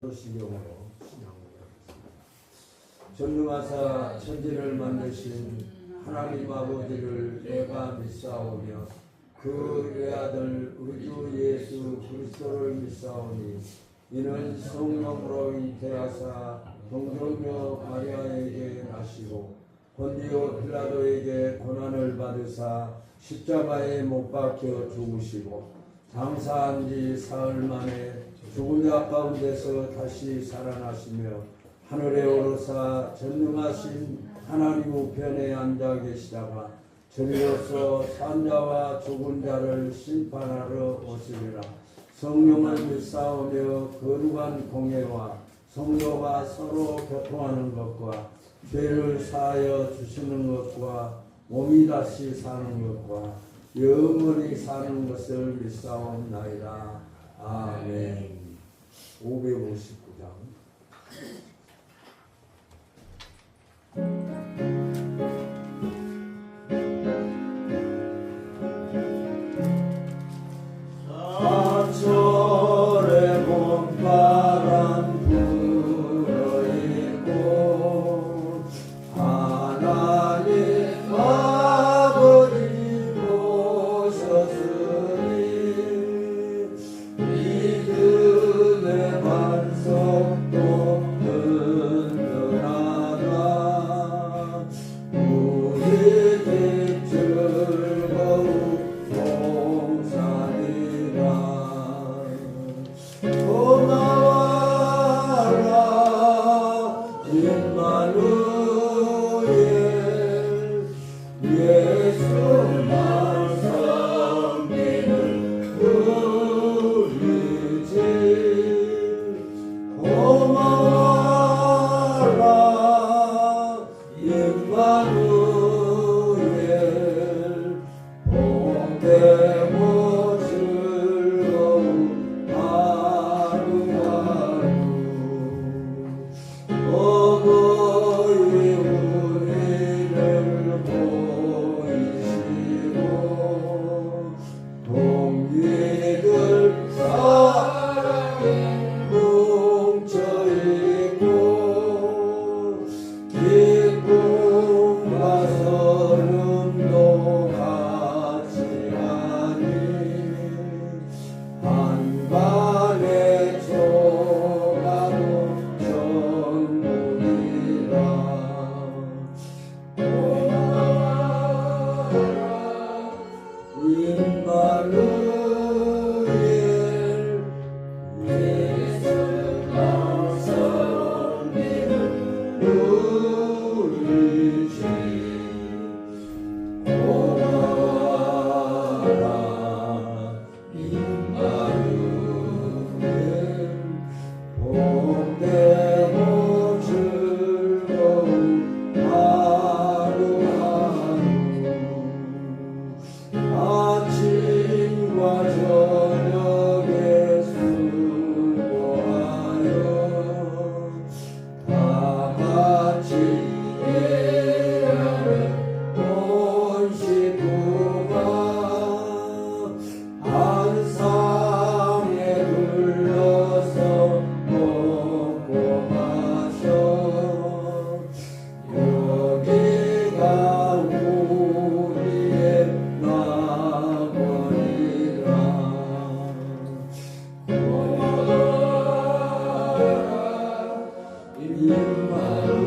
시경으로 신앙을 전능하사 천지를 만드신 하나님 아버지를 내가 믿사오며 그 외아들 우주 예수 그리스도를 믿사오니 이는 성령으로 잉태하사 동정녀 마리아에게 나시고 본디오 빌라도에게 고난을 받으사 십자가에 못 박혀 죽으시고 장사한 지 사흘 만에 죽은 자 가운데서 다시 살아나시며 하늘에 오르사 전능하신 하나님 우편에 앉아 계시다가 저리로서 산 자와 죽은 자를 심판하러 오시리라. 성령을 믿사오며 거룩한 공예와 성도가 서로 교통하는 것과 죄를 사하여 주시는 것과 몸이 다시 사는 것과 영원히 사는 것을 믿사옵나이다. 아멘. 559장. 사철의 봄바람 불어있고 하나님 아버지 모셨으니 믿음의 반석도 든든하다. 우리 집 즐거운 동산이라. 고마워라 임마누엘 예수만 섬기는 우리 집. 고마워라 임마누엘 복되고 즐거운 하루하루. 어머니 우리를 보이시고 동리들 사랑에 뭉쳐있고 기쁨과 설움도 같이 하니 한반의 초가도 전부이라. 임마누엘 예수만 섬기는 우리 집. 고마워라 임마누엘 복되고 즐거운 하루하루. 아침과 저녁에 수고하여 다 같이 일하는 온 식구가 한 상에 둘러서 먹고 마셔. 여기가 우리의 낙원이라. 고마워라 임마누엘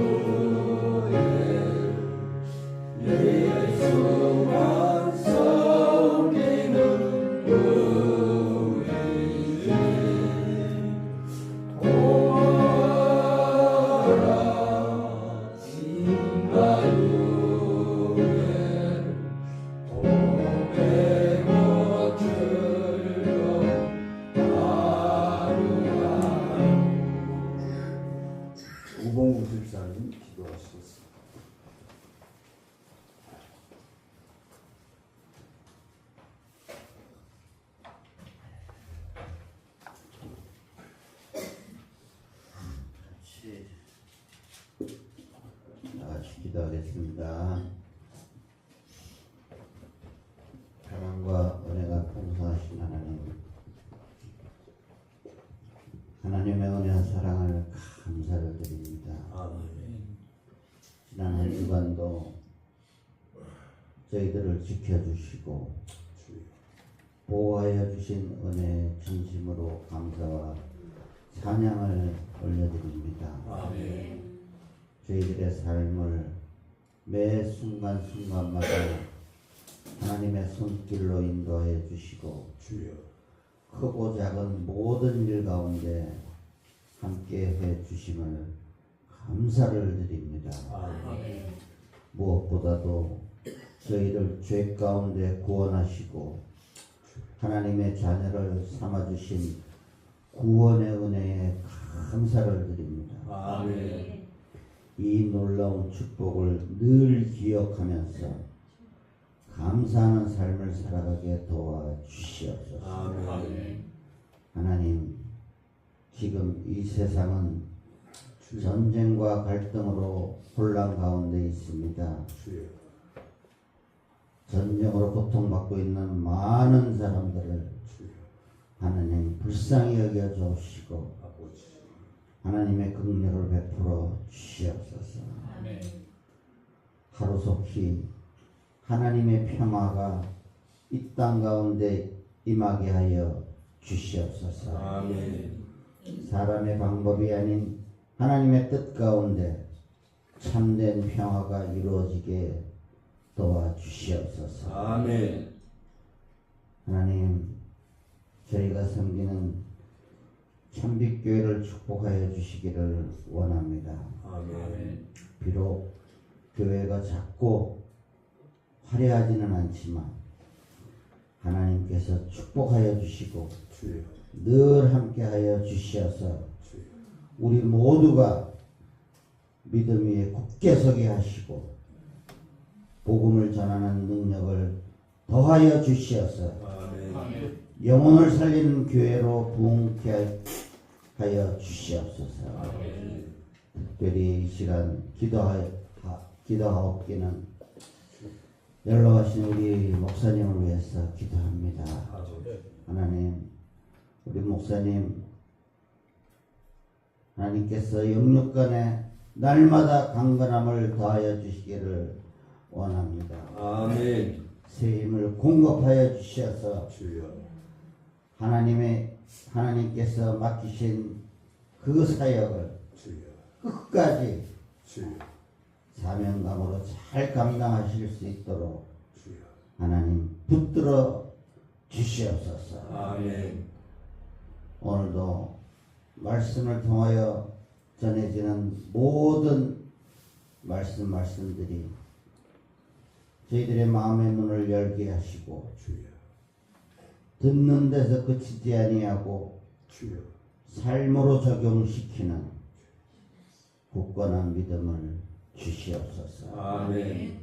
예수만 섬기는 우리 집. 고마워라 임마누엘 복되고 즐거운 하루하루. 우봉구집사님 기도하시겠습니다. 같이 기도하겠습니다. 사랑과 은혜가 풍성하신 하나님, 하나님의 은혜와 사랑 감사를 드립니다. 아멘. 지난 한 주간도 저희들을 지켜주시고 주여. 보호하여 주신 은혜에 진심으로 감사와 찬양을 올려드립니다. 아멘. 저희들의 삶을 매 순간순간마다 하나님의 손길로 인도하여 주시고 주여. 크고 작은 모든 일 가운데 함께 해 주심을 감사를 드립니다. 아멘. 무엇보다도 저희를 죄 가운데 구원하시고 하나님의 자녀를 삼아주신 구원의 은혜에 감사를 드립니다. 아멘. 이 놀라운 축복을 늘 기억하면서 감사하는 삶을 살아가게 도와주시옵소서. 아멘. 하나님, 지금 이 세상은 주여. 전쟁과 갈등으로 혼란 가운데 있습니다. 주여. 전쟁으로 고통받고 있는 많은 사람들을 주여. 하나님 불쌍히 여겨 주시고 아버지. 하나님의 긍휼을 베풀어 주시옵소서. 아멘. 하루속히 하나님의 평화가 이 땅 가운데 임하게 하여 주시옵소서. 아멘. 사람의 방법이 아닌 하나님의 뜻 가운데 참된 평화가 이루어지게 도와주시옵소서. 아멘. 하나님, 저희가 섬기는 참빛교회를 축복하여 주시기를 원합니다. 아멘. 비록 교회가 작고 화려하지는 않지만 하나님께서 축복하여 주시고 주여. 늘 함께하여 주시어서 주여. 우리 모두가 믿음 위에 굳게 서게 하시고 복음을 전하는 능력을 더하여 주시어서 아멘. 영혼을 살리는 교회로 부흥케 하여 주시옵소서. 아멘. 특별히 이 시간 기도하옵기는 연로하신 우리 목사님을 위해서 기도합니다. 아버지. 하나님, 우리 목사님, 하나님께서 영육간에 날마다 강건함을 더하여 주시기를 원합니다. 아멘. 새 힘을 공급하여 주셔서 주여. 하나님께서 맡기신 그 사역을 주여. 끝까지 주여. 사명감으로 잘 감당하실 수 있도록 주여. 하나님 붙들어 주시옵소서. 아멘. 오늘도 말씀을 통하여 전해지는 모든 말씀들이 저희들의 마음의 문을 열게 하시고 주여. 듣는 데서 그치지 아니하고 주여. 삶으로 적용시키는 굳건한 믿음을 주시옵소서. 아멘.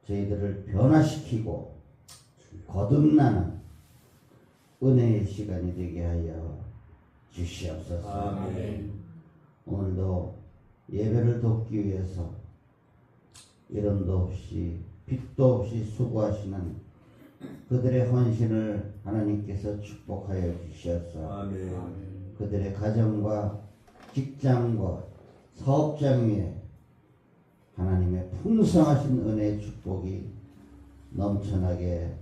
저희들을 변화시키고 주여. 거듭나는 은혜의 시간이 되게 하여 주시옵소서. 아멘. 오늘도 예배를 돕기 위해서 이름도 없이 빛도 없이 수고하시는 그들의 헌신을 하나님께서 축복하여 주셔서 아멘. 그들의 가정과 직장과 사업장 위에 하나님의 풍성하신 은혜의 축복이 넘쳐나게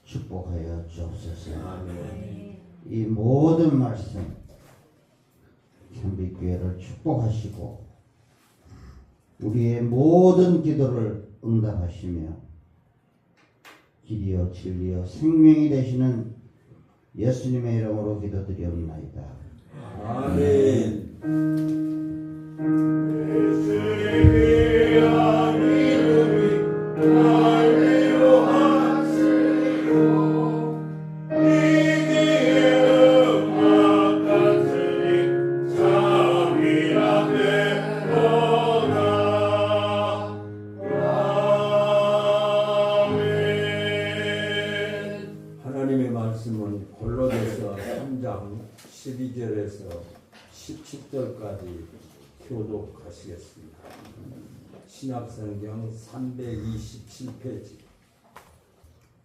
축복하여 주옵소서. 아멘. 이 모든 말씀 참빛교회를 축복하시고 우리의 모든 기도를 응답하시며 길이요 진리요 생명이 되시는 예수님의 이름으로 기도드리옵나이다. 아멘. 하나님의 말씀은 골로새서 3장 12절에서 17절까지 교독하시겠습니다. 신약성경 327페이지.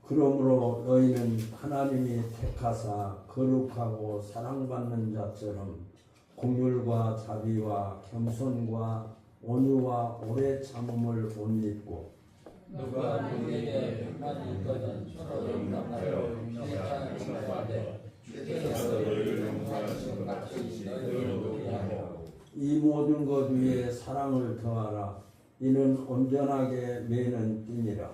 그러므로 너희는 하나님이 택하사 거룩하고 사랑받는 자처럼 긍휼과 자비와 겸손과 온유와 오래 참음을 옷 입고 누가 누구에게 백만이 있거든 서로 용납하여 괜찮은 칭찬하되 주께서 너희를 용서하신 것 같이 너희를 노래하고 이 모든 것 위에 사랑을 더하라. 이는 온전하게 매는 띠니라.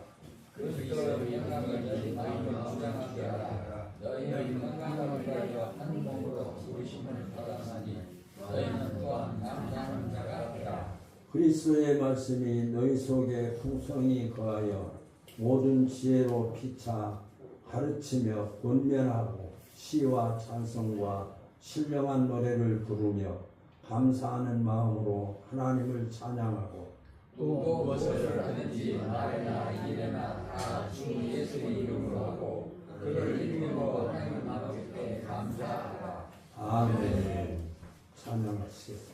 그리스도의 영광을 너희 마음을 주장하게 하라. 너희는 건강을 위하여 한 몸으로 부르심을 받았으니 너희는 또한 감사하는 자가 되라. 그리스도의 말씀이 너희 속에 풍성히 거하여 모든 지혜로 피차 가르치며 권면하고 시와 찬송과 신령한 노래를 부르며 감사하는 마음으로 하나님을 찬양하고 또 무엇을 하든지 말이나 일이나 다 주 예수의 이름으로 하고 그를 이름으로 하나님 아버지께 감사하라. 아멘. 찬양하시겠습니다.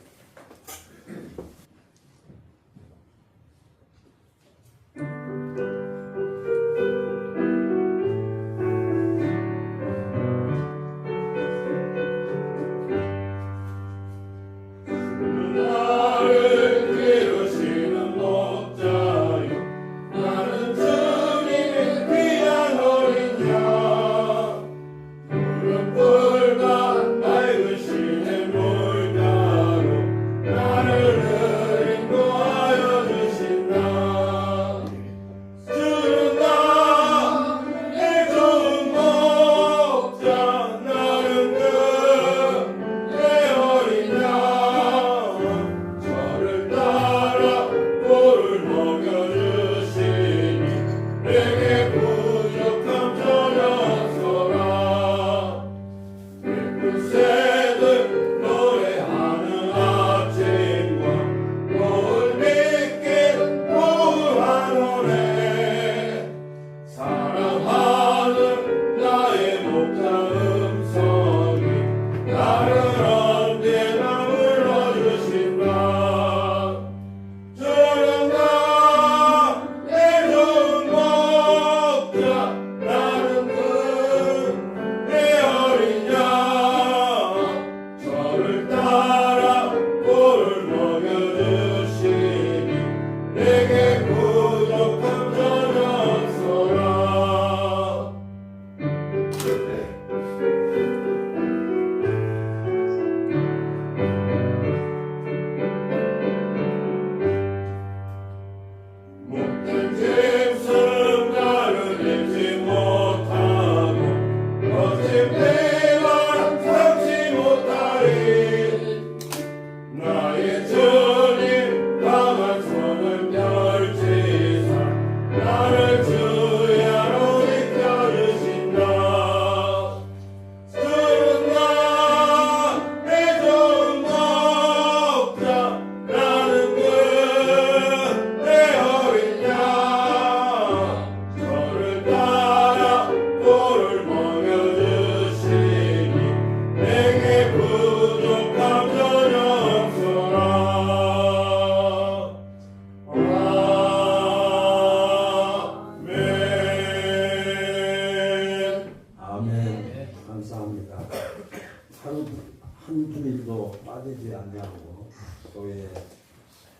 한 주일도 빠지지 않냐고 교회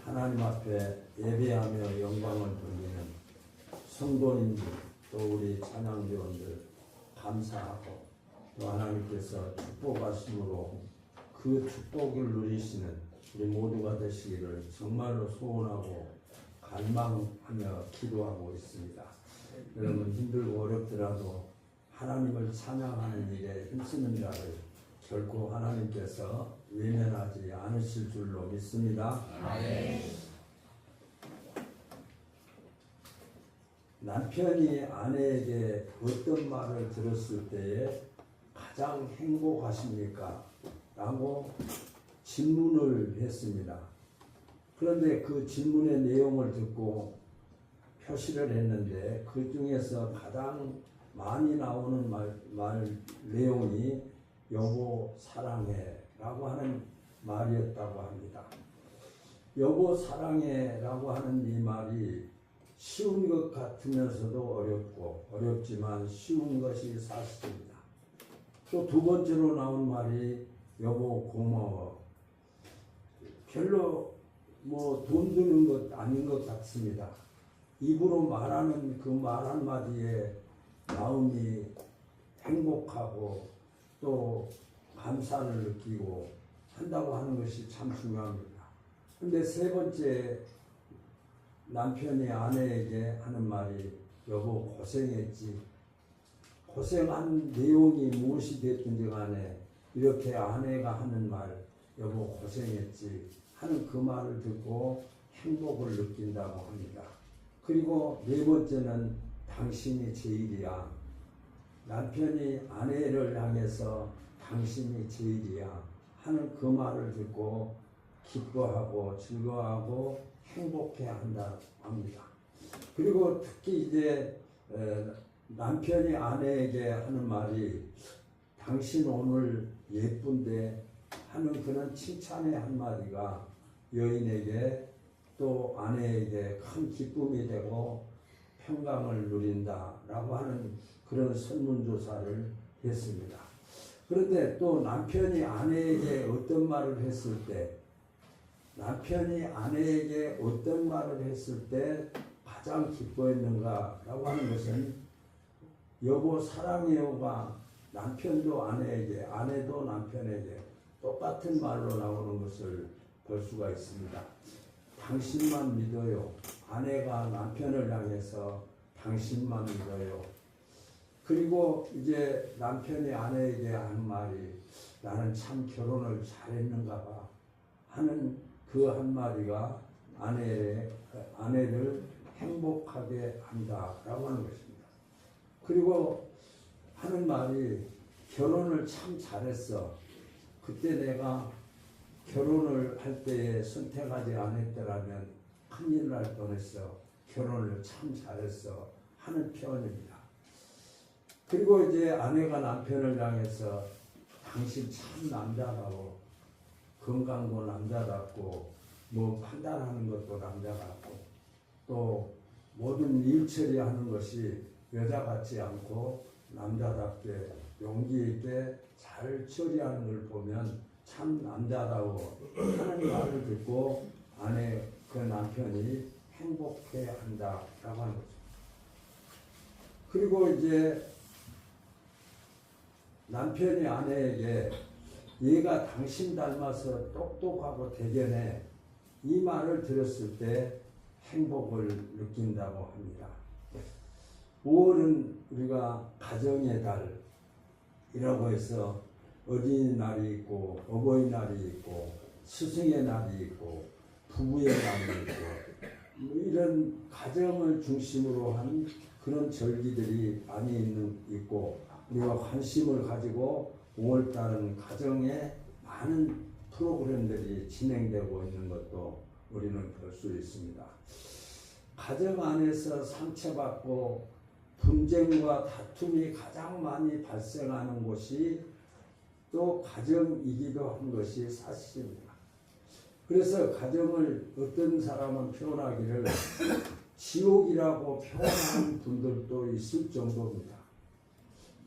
하나님 앞에 예배하며 영광을 돌리는 성도님들 또 우리 찬양대원들 감사하고 또 하나님께서 축복하심으로 그 축복을 누리시는 우리 모두가 되시기를 정말로 소원하고 갈망하며 기도하고 있습니다. 여러분 힘들고 어렵더라도 하나님을 찬양하는 일에 힘쓰는 자를 결코 하나님께서 외면하지 않으실 줄로 믿습니다. 아멘. 남편이 아내에게 어떤 말을 들었을 때에 가장 행복하십니까? 라고 질문을 했습니다. 그런데 그 질문의 내용을 듣고 표시를 했는데 그 중에서 가장 많이 나오는 말 내용이 여보 사랑해 라고 하는 말이었다고 합니다. 여보 사랑해 라고 하는 이 말이 쉬운 것 같으면서도 어렵고 어렵지만 쉬운 것이 사실입니다. 또 두 번째로 나온 말이 여보 고마워. 별로 뭐 돈 드는 것 아닌 것 같습니다. 입으로 말하는 그 말 한마디에 마음이 행복하고 또 감사를 느끼고 한다고 하는 것이 참 중요합니다. 근데 세 번째, 남편이 아내에게 하는 말이 여보 고생했지. 고생한 내용이 무엇이 됐든지 간에 이렇게 아내가 하는 말 여보 고생했지 하는 그 말을 듣고 행복을 느낀다고 합니다. 그리고 네 번째는 당신이 제일이야. 남편이 아내를 향해서 당신이 제일이야 하는 그 말을 듣고 기뻐하고 즐거워하고 행복해 한다 합니다. 그리고 특히 이제 남편이 아내에게 하는 말이 당신 오늘 예쁜데 하는 그런 칭찬의 한마디가 여인에게 또 아내에게 큰 기쁨이 되고 평강을 누린다라고 하는 그런 설문조사를 했습니다. 그런데 또 남편이 아내에게 어떤 말을 했을 때 가장 기뻐했는가라고 하는 것은 여보 사랑해요가 남편도 아내에게 아내도 남편에게 똑같은 말로 나오는 것을 볼 수가 있습니다. 당신만 믿어요. 아내가 남편을 향해서 당신만 믿어요. 그리고 이제 남편이 아내에게 하는 말이 나는 참 결혼을 잘했는가 봐 하는 그 한마디가 아내를 행복하게 한다라고 하는 것입니다. 그리고 하는 말이 결혼을 참 잘했어. 그때 내가 결혼을 할 때에 선택하지 않았더라면 큰일 날 뻔했어. 결혼을 참 잘했어 하는 표현입니다. 그리고 이제 아내가 남편을 향해서 당신 참 남자다워. 건강도 남자답고 뭐 판단하는 것도 남자답고 또 모든 일 처리하는 것이 여자 같지 않고 남자답게 용기 있게 잘 처리하는 걸 보면 참 남자다워 하는 말을 듣고 아내 그 남편이 행복해 한다라고 하는 거죠. 그리고 이제 남편이 아내에게 얘가 당신 닮아서 똑똑하고 대견해 이 말을 들었을 때 행복을 느낀다고 합니다. 5월은 우리가 가정의 달이라고 해서 어린이날이 있고 어버이날이 있고 스승의 날이 있고 부부의 날이 있고 뭐 이런 가정을 중심으로 한 그런 절기들이 많이 있고 우리가 관심을 가지고 5월달은 가정에 많은 프로그램들이 진행되고 있는 것도 우리는 볼 수 있습니다. 가정 안에서 상처받고 분쟁과 다툼이 가장 많이 발생하는 곳이 또 가정이기도 한 것이 사실입니다. 그래서 가정을 어떤 사람은 표현하기를 지옥이라고 표현하는 분들도 있을 정도입니다.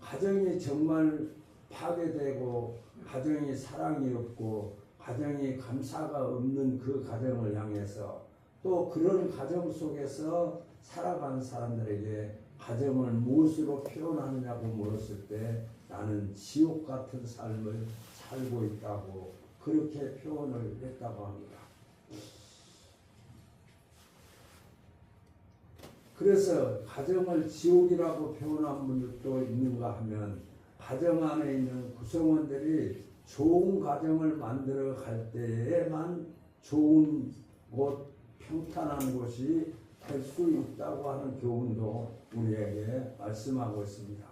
가정이 정말 파괴되고 가정이 사랑이 없고 가정이 감사가 없는 그 가정을 향해서 또 그런 가정 속에서 살아가는 사람들에게 가정을 무엇으로 표현하느냐고 물었을 때 나는 지옥 같은 삶을 살고 있다고 그렇게 표현을 했다고 합니다. 그래서 가정을 지옥이라고 표현한 분들도 있는가 하면 가정 안에 있는 구성원들이 좋은 가정을 만들어 갈 때에만 좋은 곳, 평탄한 곳이 될 수 있다고 하는 교훈도 우리에게 말씀하고 있습니다.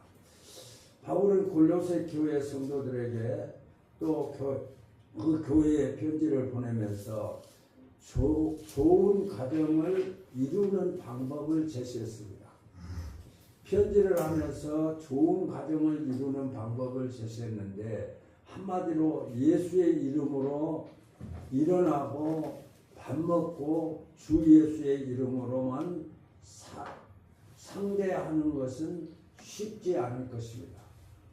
바울은 골로새 교회 성도들에게 또 그 교회에 편지를 보내면서 좋은 가정을 이루는 방법을 제시했습니다. 편지를 하면서 좋은 가정을 이루는 방법을 제시했는데 한마디로 예수의 이름으로 일어나고 밥 먹고 주 예수의 이름으로만 상대하는 것은 쉽지 않을 것입니다.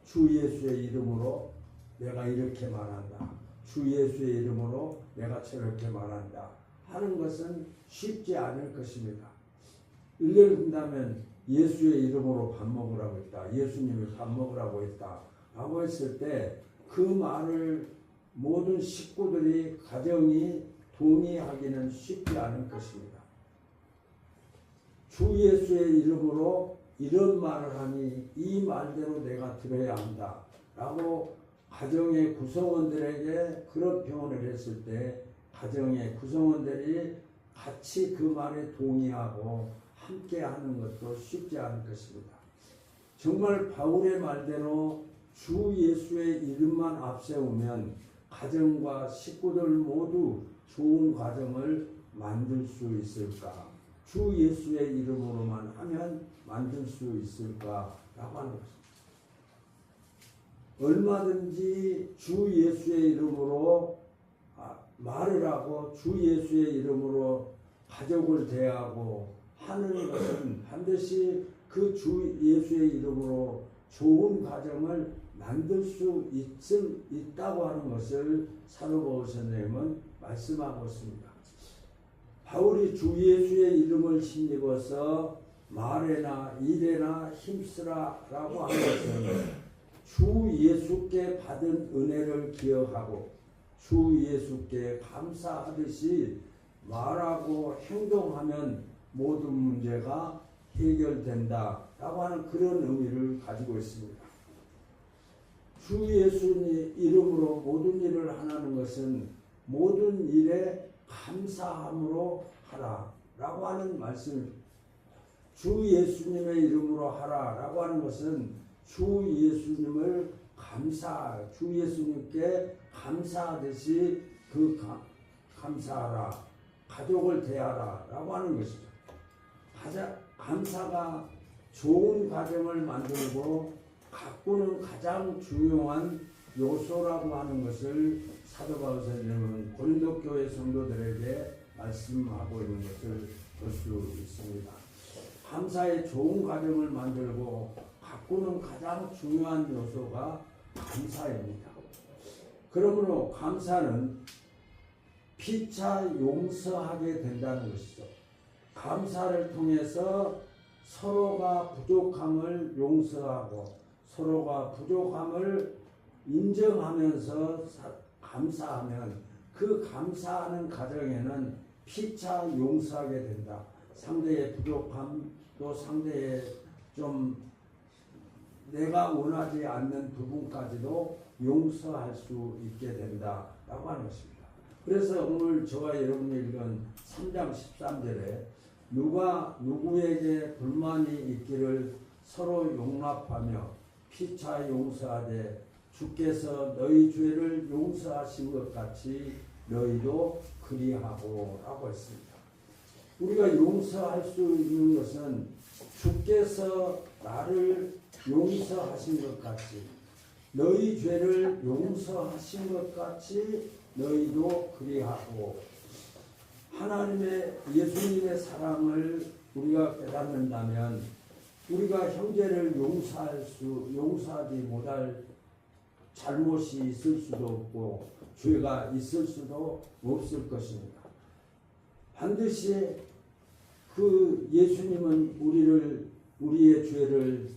주 예수의 이름으로 내가 이렇게 말한다. 주 예수의 이름으로 내가 저렇게 말한다. 하는 것은 쉽지 않을 것입니다. 예를 든다면 예수의 이름으로 밥 먹으라고 했다. 예수님이 밥 먹으라고 했다. 라고 했을 때 그 말을 모든 식구들이 가정이 동의하기는 쉽지 않을 것입니다. 주 예수의 이름으로 이런 말을 하니 이 말대로 내가 들어야 한다. 라고 가정의 구성원들에게 그런 표현을 했을 때 가정의 구성원들이 같이 그 말에 동의하고 함께 하는 것도 쉽지 않을 것입니다. 정말 바울의 말대로 주 예수의 이름만 앞세우면 가정과 식구들 모두 좋은 가정을 만들 수 있을까? 주 예수의 이름으로만 하면 만들 수 있을까? 라고 하는 것입니다. 얼마든지 주 예수의 이름으로 말을 하고 주 예수의 이름으로 가족을 대하고 하는 것은 반드시 그 주 예수의 이름으로 좋은 가정을 만들 수 있다고 하는 것을 사도 바울 선생님은 말씀하고 있습니다. 바울이 주 예수의 이름을 힘입어서 말에나 일에나 힘쓰라라고 하는 것은 주 예수께 받은 은혜를 기억하고 주 예수께 감사하듯이 말하고 행동하면 모든 문제가 해결된다라고 하는 그런 의미를 가지고 있습니다. 주 예수님 이름으로 모든 일을 하라는 것은 모든 일에 감사함으로 하라라고 하는 말씀. 주 예수님의 이름으로 하라라고 하는 것은 주 예수님을 주 예수님께 감사하듯이 감사하라, 가족을 대하라라고 하는 것이죠. 감사가 좋은 가정을 만들고 가꾸는 가장 중요한 요소라고 하는 것을 사도 바울 선생님은 고린도 교회 성도들에게 말씀하고 있는 것을 볼 수 있습니다. 감사의 좋은 가정을 만들고 가꾸는 가장 중요한 요소가 감사입니다. 그러므로 감사는 피차 용서하게 된다는 것이죠. 감사를 통해서 서로가 부족함을 용서하고 서로가 부족함을 인정하면서 감사하면 그 감사하는 가정에는 피차 용서하게 된다. 상대의 부족함 또 상대의 좀 내가 원하지 않는 부분까지도 용서할 수 있게 된다라고 하는 것입니다. 그래서 오늘 저와 여러분이 읽은 3장 13절에 누가 누구에게 불만이 있기를 서로 용납하며 피차 용서하되 주께서 너희 죄를 용서하신 것 같이 너희도 그리하고 라고 했습니다. 우리가 용서할 수 있는 것은 주께서 나를 용서하신 것 같이 너희 죄를 용서하신 것 같이 너희도 그리하고 하나님의 예수님의 사랑을 우리가 깨닫는다면 우리가 형제를 용서하지 못할 잘못이 있을 수도 없고 죄가 있을 수도 없을 것입니다. 반드시 그 예수님은 우리의 죄를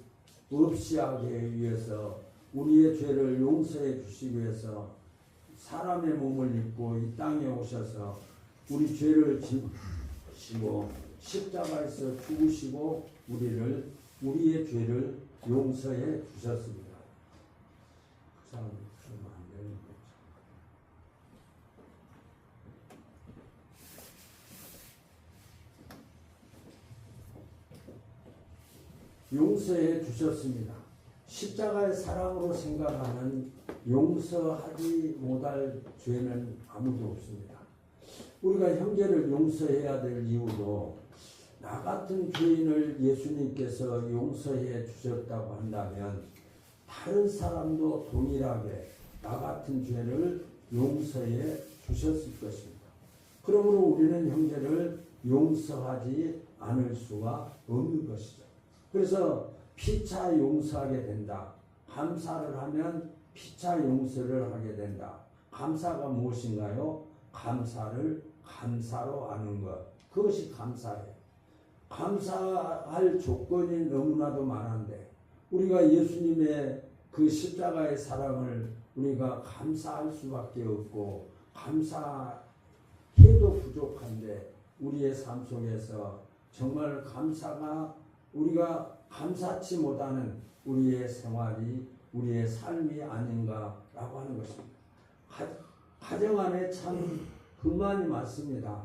없이 하기 위해서 우리의 죄를 용서해 주시기 위해서 사람의 몸을 입고 이 땅에 오셔서 우리 죄를 지시고 십자가에서 죽으시고 우리의 죄를 용서해 주셨습니다. 그 사람 그러면 안 되는 거죠. 용서해 주셨습니다. 십자가의 사랑으로 생각하는 용서하지 못할 죄는 아무도 없습니다. 우리가 형제를 용서해야 될 이유도 나 같은 죄인을 예수님께서 용서해 주셨다고 한다면 다른 사람도 동일하게 나 같은 죄를 용서해 주셨을 것입니다. 그러므로 우리는 형제를 용서하지 않을 수가 없는 것이죠. 그래서 피차 용서하게 된다. 감사를 하면 피차 용서를 하게 된다. 감사가 무엇인가요? 감사를 감사로 아는 것. 그것이 감사예요. 감사할 조건이 너무나도 많은데 우리가 예수님의 그 십자가의 사랑을 우리가 감사할 수밖에 없고 감사해도 부족한데 우리의 삶 속에서 정말 감사가 우리가 감사치 못하는 우리의 생활이 우리의 삶이 아닌가라고 하는 것입니다. 가정 안에 참 불만이 많습니다.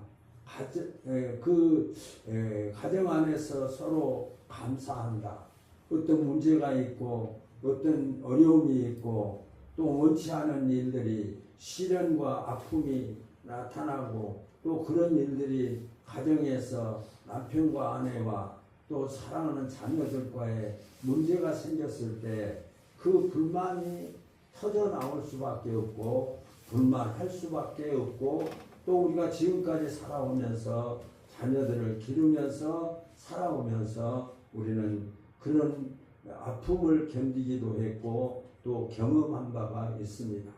가정 안에서 서로 감사한다. 어떤 문제가 있고 어떤 어려움이 있고 또 원치 않은 일들이 시련과 아픔이 나타나고 또 그런 일들이 가정에서 남편과 아내와 또 사랑하는 자녀들과의 문제가 생겼을 때 그 불만이 터져 나올 수밖에 없고 불만할 수밖에 없고 또 우리가 지금까지 살아오면서 자녀들을 기르면서 살아오면서 우리는 그런 아픔을 견디기도 했고 또 경험한 바가 있습니다.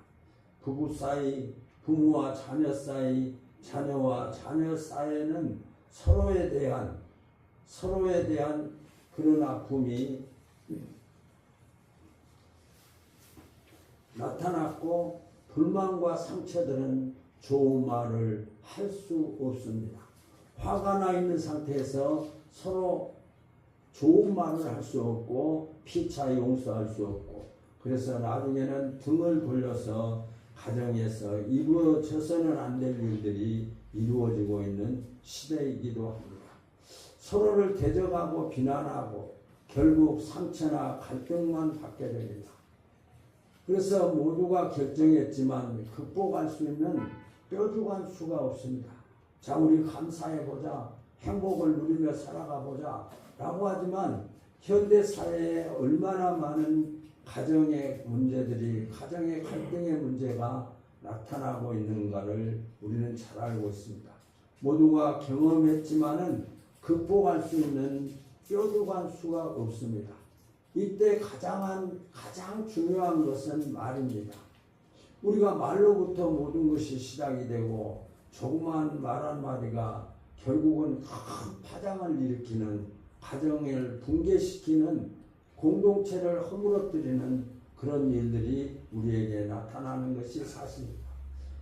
부부 사이, 부모와 자녀 사이, 자녀와 자녀 사이에는 서로에 대한 그런 아픔이 나타났고 불만과 상처들은 좋은 말을 할 수 없습니다. 화가 나 있는 상태에서 서로 좋은 말을 할 수 없고 피차 용서할 수 없고 그래서 나중에는 등을 돌려서 가정에서 이루어져서는 안 될 일들이 이루어지고 있는 시대이기도 합니다. 서로를 대적하고 비난하고 결국 상처나 갈등만 받게 됩니다. 그래서 모두가 결정했지만 극복할 수 있는 뾰족한 수가 없습니다. 자, 우리 감사해보자. 행복을 누리며 살아가보자. 라고 하지만 현대사회에 얼마나 많은 가정의 문제들이 가정의 갈등의 문제가 나타나고 있는가를 우리는 잘 알고 있습니다. 모두가 경험했지만은 극복할 수 있는 뾰족한 수가 없습니다. 이때 가장 중요한 것은 말입니다. 우리가 말로부터 모든 것이 시작이 되고 조그마한 말 한마디가 결국은 큰 파장을 일으키는 가정을 붕괴시키는 공동체를 허물어뜨리는 그런 일들이 우리에게 나타나는 것이 사실입니다.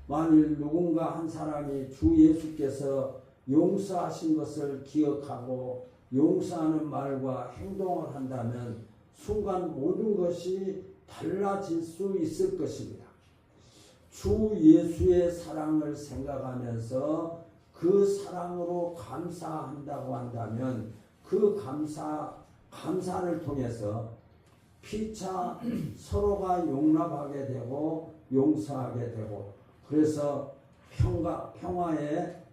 만일 누군가 한 사람이 주 예수께서 용서하신 것을 기억하고 용서하는 말과 행동을 한다면 순간 모든 것이 달라질 수 있을 것입니다. 주 예수의 사랑을 생각하면서 그 사랑으로 감사한다고 한다면 그 감사를 통해서 피차 서로가 용납하게 되고 용서하게 되고 그래서 평화의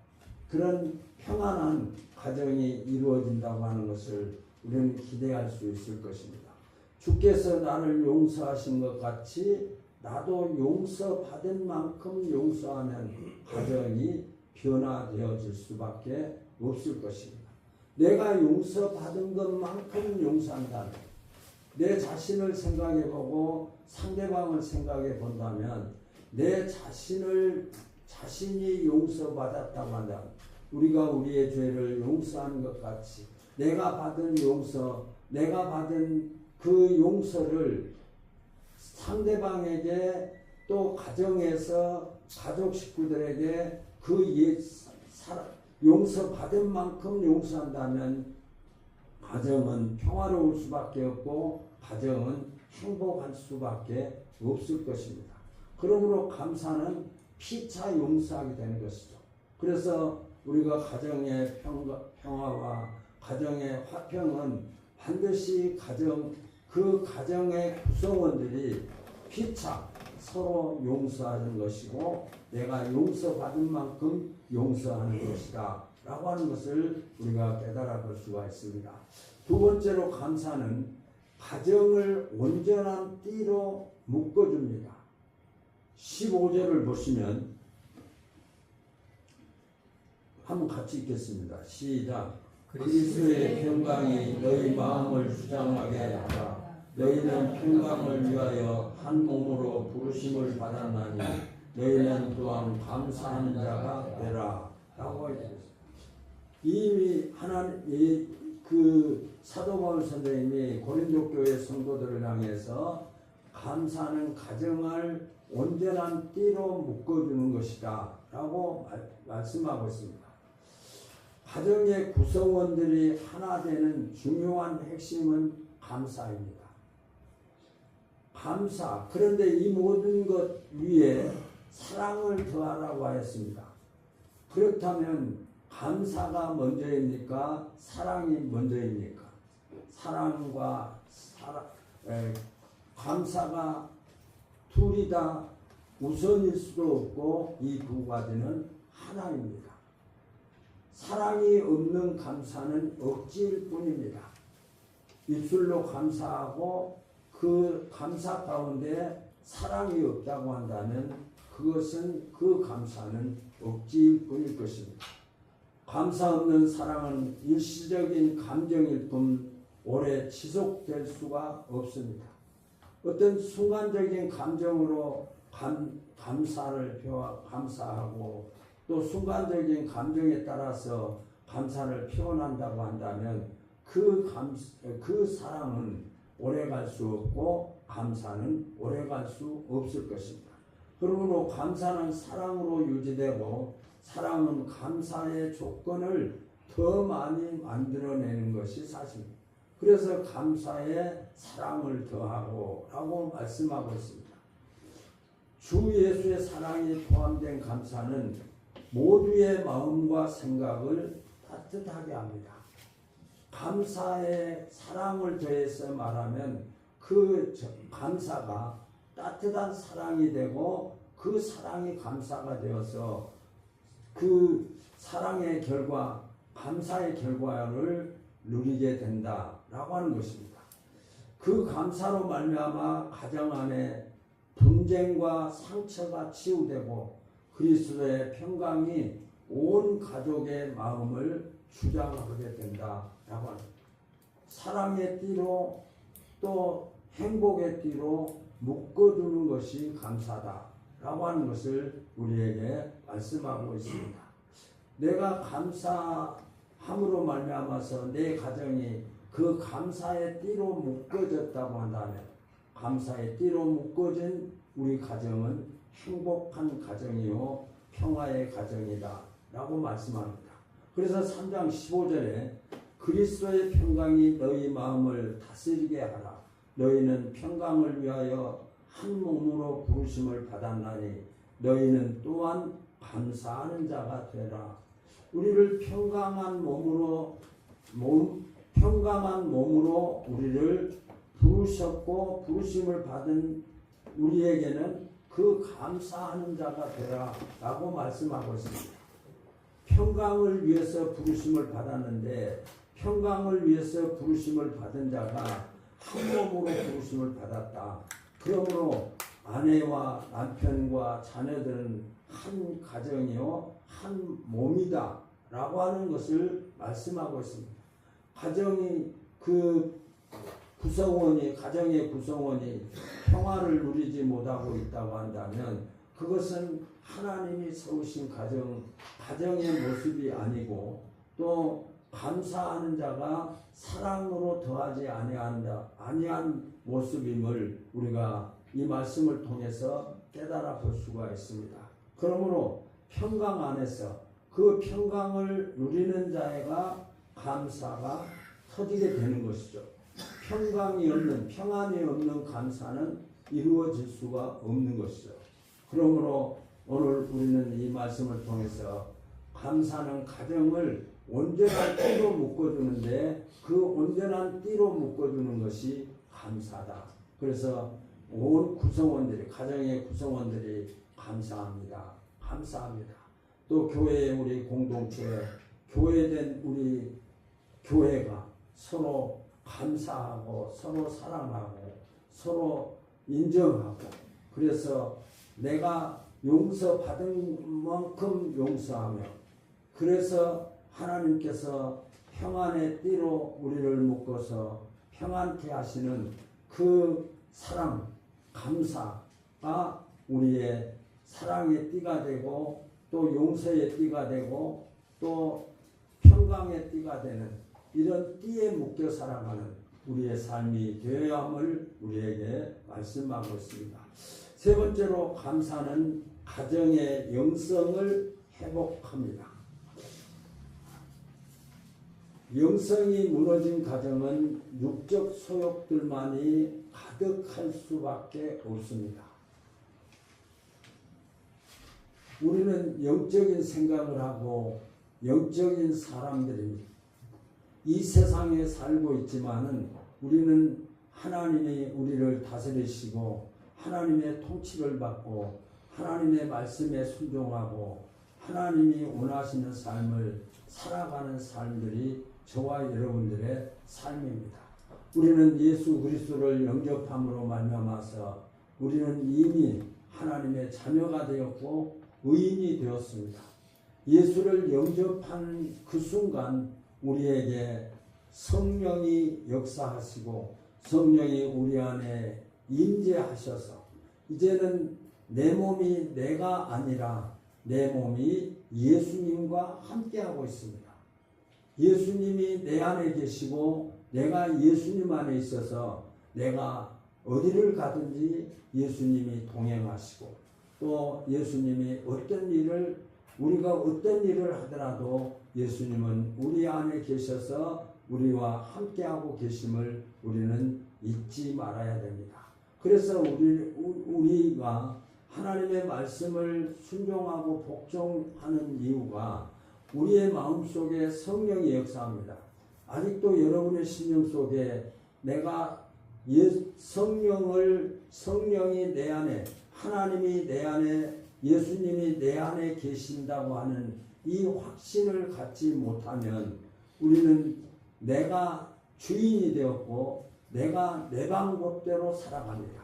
그런 평안한 가정이 이루어진다고 하는 것을 우리는 기대할 수 있을 것입니다. 주께서 나를 용서하신 것 같이 나도 용서받은 만큼 용서하는 가정이 변화되어질 수밖에 없을 것입니다. 내가 용서받은 것만큼 용서한다면 내 자신을 생각해보고 상대방을 생각해 본다면 내 자신이 용서받았다고 한다면 우리가 우리의 죄를 용서하는 것 같이 내가 받은 그 용서를 상대방에게 또 가정에서 가족 식구들에게 용서받은 만큼 용서한다면 가정은 평화로울 수밖에 없고 가정은 행복할 수밖에 없을 것입니다. 그러므로 감사는 피차 용서하게 되는 것이죠. 그래서 우리가 가정의 평화와 가정의 화평은 반드시 그 가정의 구성원들이 피차 서로 용서하는 것이고 내가 용서받은 만큼 용서하는 것이다 라고 하는 것을 우리가 깨달아 볼 수가 있습니다. 두 번째로 감사는 가정을 온전한 띠로 묶어줍니다. 15절을 보시면 한번 같이 읽겠습니다. 시작. 그리스도의 평강이 너희 마음을 주장하게 하라. 너희는 평강을 위하여 한 몸으로 부르심을 받았나니 너희는 또한 감사하는 자가 되라. 라고 했습니다. 이미 하나님 그 사도 바울 선생님이 고린도 교회 성도들을 향해서 감사는 가정을 온전한 띠로 묶어주는 것이다 라고 말씀하고 있습니다. 가정의 구성원들이 하나 되는 중요한 핵심은 감사입니다. 감사. 그런데 이 모든 것 위에 사랑을 더하라고 하였습니다. 그렇다면 감사가 먼저입니까? 사랑이 먼저입니까? 사랑과 감사가 둘이 다 우선일 수도 없고 이 두 가지는 하나입니다. 사랑이 없는 감사는 억지일 뿐입니다. 입술로 감사하고 그 감사 가운데 사랑이 없다고 한다면 그것은 그 감사는 억지일 뿐일 것입니다. 감사 없는 사랑은 일시적인 감정일 뿐 오래 지속될 수가 없습니다. 어떤 순간적인 감정으로 감사를 감사하고 또 순간적인 감정에 따라서 감사를 표현한다고 한다면 그 사랑은 오래갈 수 없고 감사는 오래갈 수 없을 것입니다. 그러므로 감사는 사랑으로 유지되고 사랑은 감사의 조건을 더 많이 만들어내는 것이 사실입니다. 그래서 감사에 사랑을 더하고 라고 말씀하고 있습니다. 주 예수의 사랑이 포함된 감사는 모두의 마음과 생각을 따뜻하게 합니다. 감사에 사랑을 더해서 말하면 그 감사가 따뜻한 사랑이 되고 그 사랑이 감사가 되어서 그 사랑의 결과, 감사의 결과를 누리게 된다라고 하는 것입니다. 그 감사로 말미암아 가정 안에 분쟁과 상처가 치유되고 그리스도의 평강이 온 가족의 마음을 주장하게 된다라고 합니다. 사랑의 띠로 또 행복의 띠로 묶어두는 것이 감사다라고 하는 것을 우리에게 말씀하고 있습니다. 내가 감사함으로 말미암아서 내 가정이 그 감사의 띠로 묶어졌다고 한다면 감사의 띠로 묶어진 우리 가정은 행복한 가정이요 평화의 가정이다 라고 말씀합니다. 그래서 3장 15절에 그리스도의 평강이 너희 마음을 다스리게 하라. 너희는 평강을 위하여 한 몸으로 부르심을 받았나니 너희는 또한 감사하는 자가 되라. 우리를 평강한 몸으로 우리를 부르셨고 부르심을 받은 우리에게는 그 감사하는 자가 되라 라고 말씀하고 있습니다. 평강을 위해서 부르심을 받았는데 평강을 위해서 부르심을 받은 자가 한 몸으로 부르심을 받았다. 그러므로 아내와 남편과 자녀들은 한 가정이요 한 몸이다 라고 하는 것을 말씀하고 있습니다. 가정의 구성원이 평화를 누리지 못하고 있다고 한다면 그것은 하나님이 세우신 가정의 모습이 아니고 또 감사하는 자가 사랑으로 더하지 아니한 모습임을 우리가 이 말씀을 통해서 깨달아 볼 수가 있습니다. 그러므로 평강 안에서 그 평강을 누리는 자가 감사가 터지게 되는 것이죠. 평안이 없는 감사는 이루어질 수가 없는 것이죠. 그러므로 오늘 우리는 이 말씀을 통해서 감사는 가정을 온전한 띠로 묶어주는데 그 온전한 띠로 묶어주는 것이 감사다. 그래서 온 가정의 구성원들이 감사합니다. 또 교회의 우리 공동체, 교회된 우리 교회가 서로 감사하고 서로 사랑하고 서로 인정하고 그래서 내가 용서받은 만큼 용서하며 그래서 하나님께서 평안의 띠로 우리를 묶어서 평안케 하시는 그 사랑, 감사가 우리의 사랑의 띠가 되고 또 용서의 띠가 되고 또 평강의 띠가 되는 이런 띠에 묶여 살아가는 우리의 삶이 되어야 함을 우리에게 말씀하고 있습니다. 세 번째로 감사는 가정의 영성을 회복합니다. 영성이 무너진 가정은 육적 소욕들만이 가득할 수밖에 없습니다. 우리는 영적인 생각을 하고 영적인 사람들입니다. 이 세상에 살고 있지만은 우리는 하나님이 우리를 다스리시고 하나님의 통치를 받고 하나님의 말씀에 순종하고 하나님이 원하시는 삶을 살아가는 삶들이 저와 여러분들의 삶입니다. 우리는 예수 그리스도를 영접함으로 말미암아서 우리는 이미 하나님의 자녀가 되었고 의인이 되었습니다. 예수를 영접하는 그 순간 우리에게 성령이 역사하시고 성령이 우리 안에 임재하셔서 이제는 내 몸이 내가 아니라 내 몸이 예수님과 함께하고 있습니다. 예수님이 내 안에 계시고 내가 예수님 안에 있어서 내가 어디를 가든지 예수님이 동행하시고 또 예수님이 우리가 어떤 일을 하더라도 예수님은 우리 안에 계셔서 우리와 함께하고 계심을 우리는 잊지 말아야 됩니다. 그래서 우리가 하나님의 말씀을 순종하고 복종하는 이유가 우리의 마음속에 성령이 역사합니다. 아직도 여러분의 심령 속에 내가 성령이 내 안에 하나님이 내 안에 예수님이 내 안에 계신다고 하는 이 확신을 갖지 못하면 우리는 내가 주인이 되었고 내가 내 방법대로 살아갑니다.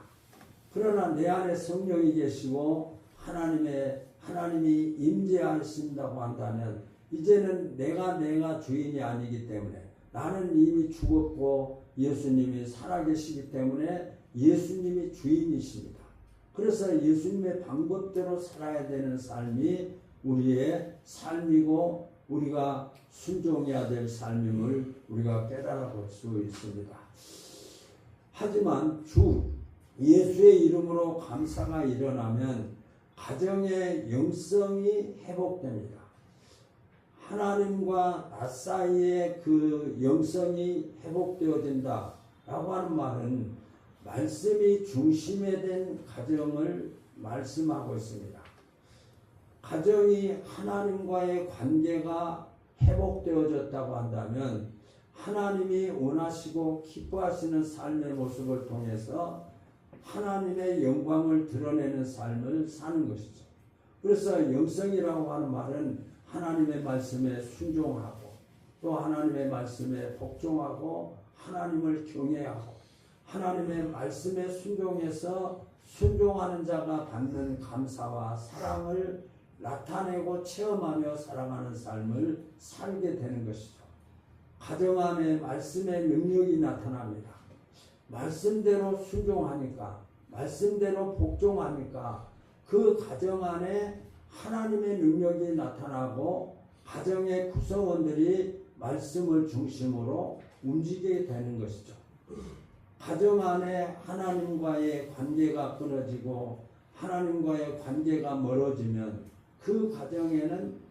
그러나 내 안에 성령이 계시고 하나님이 임재하신다고 한다면 이제는 내가 주인이 아니기 때문에 나는 이미 죽었고 예수님이 살아계시기 때문에 예수님이 주인이십니다. 그래서 예수님의 방법대로 살아야 되는 삶이 우리의 삶이고 우리가 순종해야 될 삶임을 우리가 깨달아 볼 수 있습니다. 하지만 주 예수의 이름으로 감사가 일어나면 가정의 영성이 회복됩니다. 하나님과 나 사이의 그 영성이 회복되어진다라고 하는 말은 말씀이 중심에 된 가정을 말씀하고 있습니다. 가정이 하나님과의 관계가 회복되어졌다고 한다면 하나님이 원하시고 기뻐하시는 삶의 모습을 통해서 하나님의 영광을 드러내는 삶을 사는 것이죠. 그래서 영성이라고 하는 말은 하나님의 말씀에 순종하고 또 하나님의 말씀에 복종하고 하나님을 경외하고 하나님의 말씀에 순종해서 순종하는 자가 받는 감사와 사랑을 나타내고 체험하며 살아가는 삶을 살게 되는 것이죠. 가정 안에 말씀의 능력이 나타납니다. 말씀대로 순종하니까 말씀대로 복종하니까 그 가정 안에 하나님의 능력이 나타나고 가정의 구성원들이 말씀을 중심으로 움직이게 되는 것이죠. 가정 안에 하나님과의 관계가 끊어지고 하나님과의 관계가 멀어지면 그 가정에는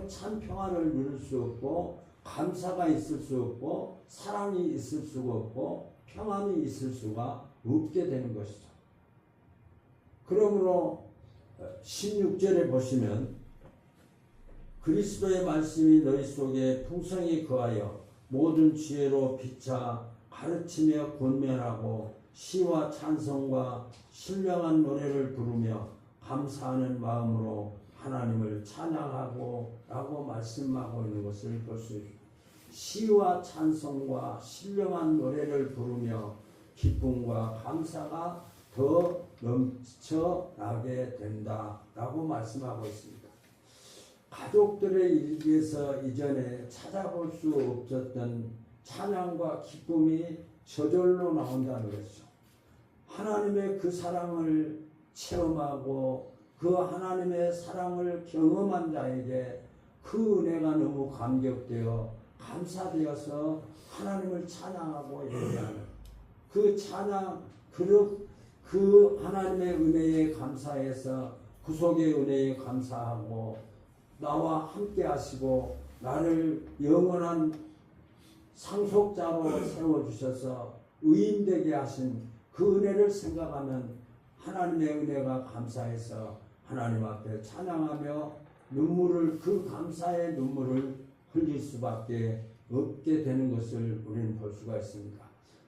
참 평안을 누릴 수 없고 감사가 있을 수 없고 사랑이 있을 수가 없고 평안이 있을 수가 없게 되는 것이죠. 그러므로 16절에 보시면 그리스도의 말씀이 너희 속에 풍성히 거하여 모든 지혜로 비차 가르치며 권면하고 시와 찬송과 신령한 노래를 부르며 감사하는 마음으로 하나님을 찬양하고 라고 말씀하고 있는 것을 볼 수 있습니다. 시와 찬송과 신령한 노래를 부르며 기쁨과 감사가 더 넘쳐나게 된다라고 말씀하고 있습니다. 가족들의 일기에서 이전에 찾아볼 수 없었던 찬양과 기쁨이 저절로 나온다는 것이죠. 하나님의 그 사랑을 체험하고 그 하나님의 사랑을 경험한 자에게 그 은혜가 너무 감격되어 감사되어서 하나님을 찬양하고 예배하는 그 찬양, 그 하나님의 은혜에 감사해서 구속의 은혜에 감사하고 나와 함께 하시고 나를 영원한 상속자로 세워주셔서 의인되게 하신 그 은혜를 생각하면 하나님의 은혜가 감사해서 하나님 앞에 찬양하며 그 감사의 눈물을 흘릴 수밖에 없게 되는 것을 우리는 볼 수가 있습니다.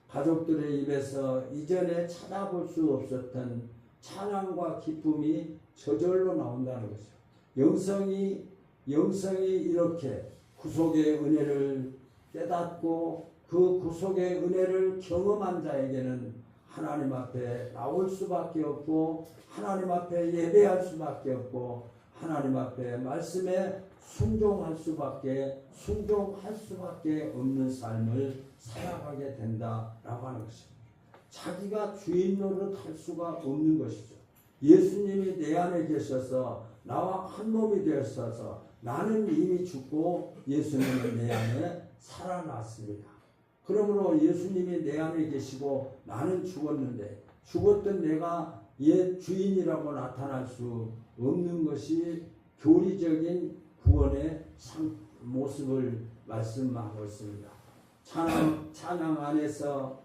가족들의 입에서 이전에 찾아볼 수 없었던 찬양과 기쁨이 저절로 나온다는 것이죠. 영성이 이렇게 구속의 은혜를 깨닫고 그 구속의 은혜를 경험한 자에게는 하나님 앞에 나올 수밖에 없고 하나님 앞에 예배할 수밖에 없고 하나님 앞에 말씀에 순종할 수밖에 없는 삶을 살아가게 된다라고 하는 것입니다. 자기가 주인 노릇할 수가 없는 것이죠. 예수님이 내 안에 계셔서 나와 한 몸이 되었어서 나는 이미 죽고 예수님은 내 안에 살아났습니다. 그러므로 예수님이 내 안에 계시고 나는 죽었는데 죽었던 내가 옛 주인이라고 나타날 수 없는 것이 교리적인 구원의 모습을 말씀하고 있습니다. 찬양 안에서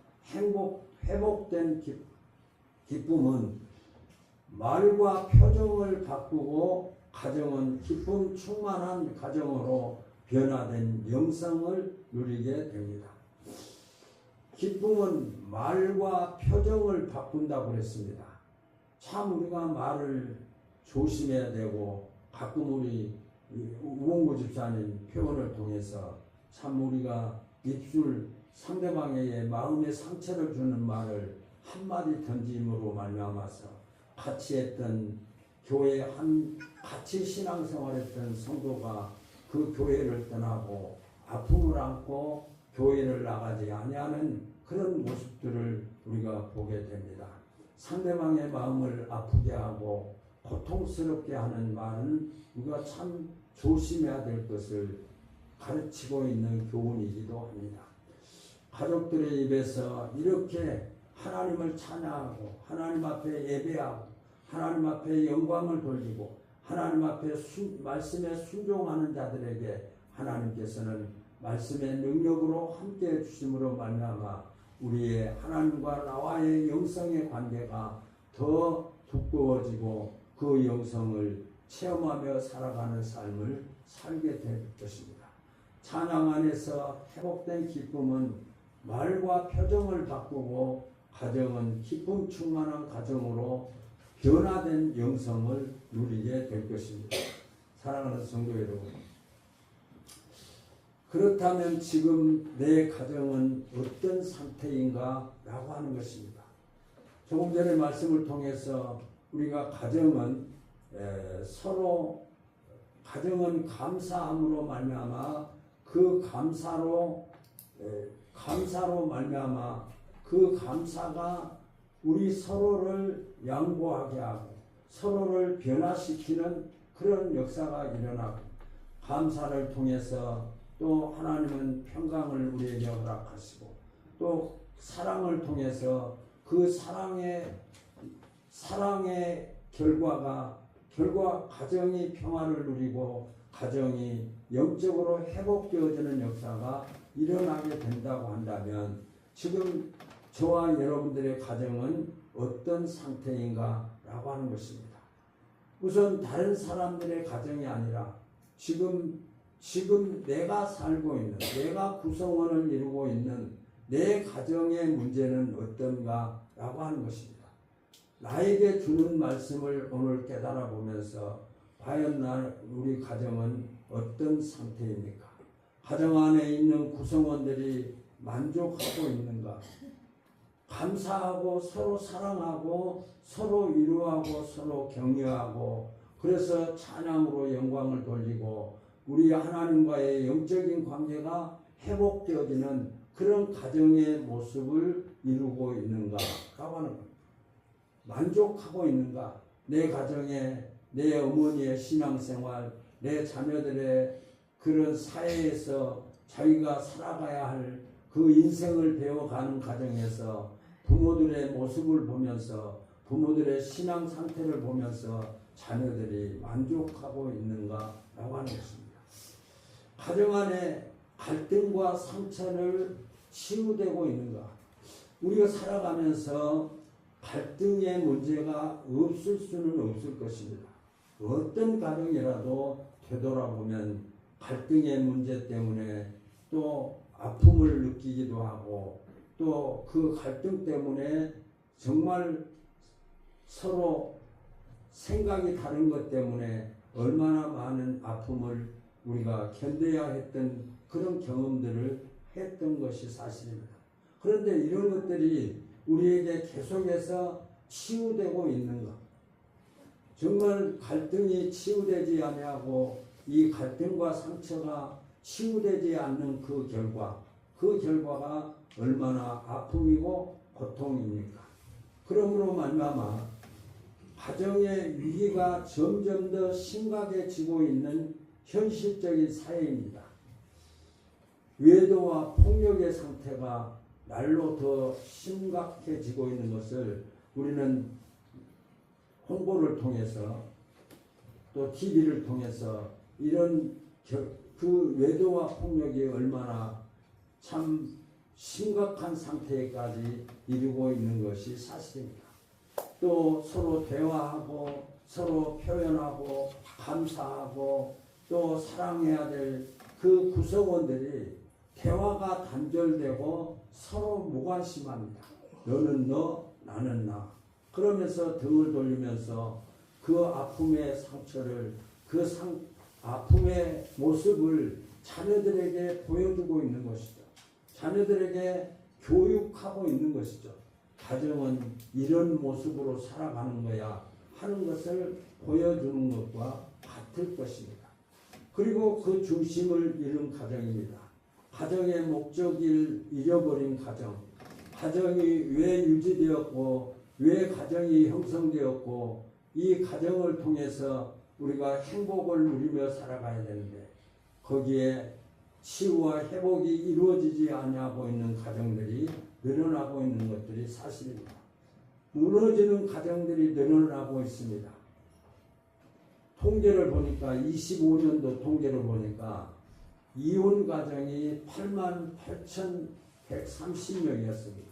회복된 기쁨은 말과 표정을 바꾸고 가정은 기쁨 충만한 가정으로 변화된 영성을 누리게 됩니다. 기쁨은 말과 표정을 바꾼다고 그랬습니다. 참 우리가 말을 조심해야 되고 가끔 우리 우봉구 집사님 표현을 통해서 참 우리가 입술 상대방에게 마음의 상처를 주는 말을 한마디 던짐으로 말미암아서 같이 했던 교회 같이 신앙생활했던 성도가 그 교회를 떠나고 아픔을 안고 교회를 나가지 아니하는 그런 모습들을 우리가 보게 됩니다. 상대방의 마음을 아프게 하고 고통스럽게 하는 말은 우리가 참 조심해야 될 것을 가르치고 있는 교훈이기도 합니다. 가족들의 입에서 이렇게 하나님을 찬양하고 하나님 앞에 예배하고 하나님 앞에 영광을 돌리고 하나님 앞에 말씀에 순종하는 자들에게 하나님께서는 말씀의 능력으로 함께해 주심으로 말미암아 우리의 하나님과 나와의 영성의 관계가 더 두꺼워지고 그 영성을 체험하며 살아가는 삶을 살게 될 것입니다. 찬양 안에서 회복된 기쁨은 말과 표정을 바꾸고 가정은 기쁨 충만한 가정으로 변화된 영성을 누리게 될 것입니다. 사랑하는 성도 여러분, 그렇다면 지금 내 가정은 어떤 상태인가 라고 하는 것입니다. 조금 전에 말씀을 통해서 우리가 가정은 감사함으로 말미암아 그 감사로 말미암아 그 감사가 우리 서로를 양보하게 하고 서로를 변화시키는 그런 역사가 일어나고 감사를 통해서 또 하나님은 평강을 우리에게 허락하시고 또 사랑을 통해서 그 사랑의 결과 가정이 평화를 누리고 가정이 영적으로 회복되어지는 역사가 일어나게 된다고 한다면 지금 저와 여러분들의 가정은 어떤 상태인가 라고 하는 것입니다. 우선 다른 사람들의 가정이 아니라 지금 내가 살고 있는 내가 구성원을 이루고 있는 내 가정의 문제는 어떤가 라고 하는 것입니다. 나에게 주는 말씀을 오늘 깨달아 보면서 과연 우리 가정은 어떤 상태입니까? 가정 안에 있는 구성원들이 만족하고 있는가? 감사하고 서로 사랑하고 서로 위로하고 서로 격려하고 그래서 찬양으로 영광을 돌리고 우리 하나님과의 영적인 관계가 회복되어지는 그런 가정의 모습을 이루고 있는가라고 하는 겁니다. 만족하고 있는가? 내 가정에 내 어머니의 신앙생활, 내 자녀들의 그런 사회에서 자기가 살아가야 할 그 인생을 배워가는 과정에서 부모들의 모습을 보면서 부모들의 신앙 상태를 보면서 자녀들이 만족하고 있는가라고 하는 것입니다. 가정 안에 갈등과 상처를 치유되고 있는가? 우리가 살아가면서 갈등의 문제가 없을 수는 없을 것입니다. 어떤 가정이라도 되돌아보면 갈등의 문제 때문에 또 아픔을 느끼기도 하고 또 그 갈등 때문에 정말 서로 생각이 다른 것 때문에 얼마나 많은 아픔을 우리가 견뎌야 했던 그런 경험들을 했던 것이 사실입니다. 그런데 이런 것들이 우리에게 계속해서 치유되고 있는가? 정말 갈등이 치유되지 아니하고 이 갈등과 상처가 치유되지 않는 그 결과가 얼마나 아픔이고 고통입니까? 그러므로 말미암아 가정의 위기가 점점 더 심각해지고 있는 현실적인 사회입니다. 외도와 폭력의 상태가 날로 더 심각해지고 있는 것을 우리는 홍보를 통해서 또 TV를 통해서 이런 그 외도와 폭력이 얼마나 참 심각한 상태까지 이르고 있는 것이 사실입니다. 또 서로 대화하고 서로 표현하고 감사하고 또 사랑해야 될 그 구성원들이 대화가 단절되고 서로 무관심합니다. 너는 너, 나는 나. 그러면서 등을 돌리면서 그 아픔의 상처를 아픔의 모습을 자녀들에게 보여주고 있는 것이죠. 자녀들에게 교육하고 있는 것이죠. 가정은 이런 모습으로 살아가는 거야 하는 것을 보여주는 것과 같을 것입니다. 그리고 그 중심을 잃은 가정입니다. 가정의 목적을 잃어버린 가정. 가정이 왜 유지되었고 왜 가정이 형성되었고 이 가정을 통해서 우리가 행복을 누리며 살아가야 되는데 거기에 치유와 회복이 이루어지지 않고 있는 가정들이 늘어나고 있는 것들이 사실입니다. 무너지는 가정들이 늘어나고 있습니다. 통계를 보니까 25년도 통계를 보니까 이혼 가정이 88,130명이었습니다.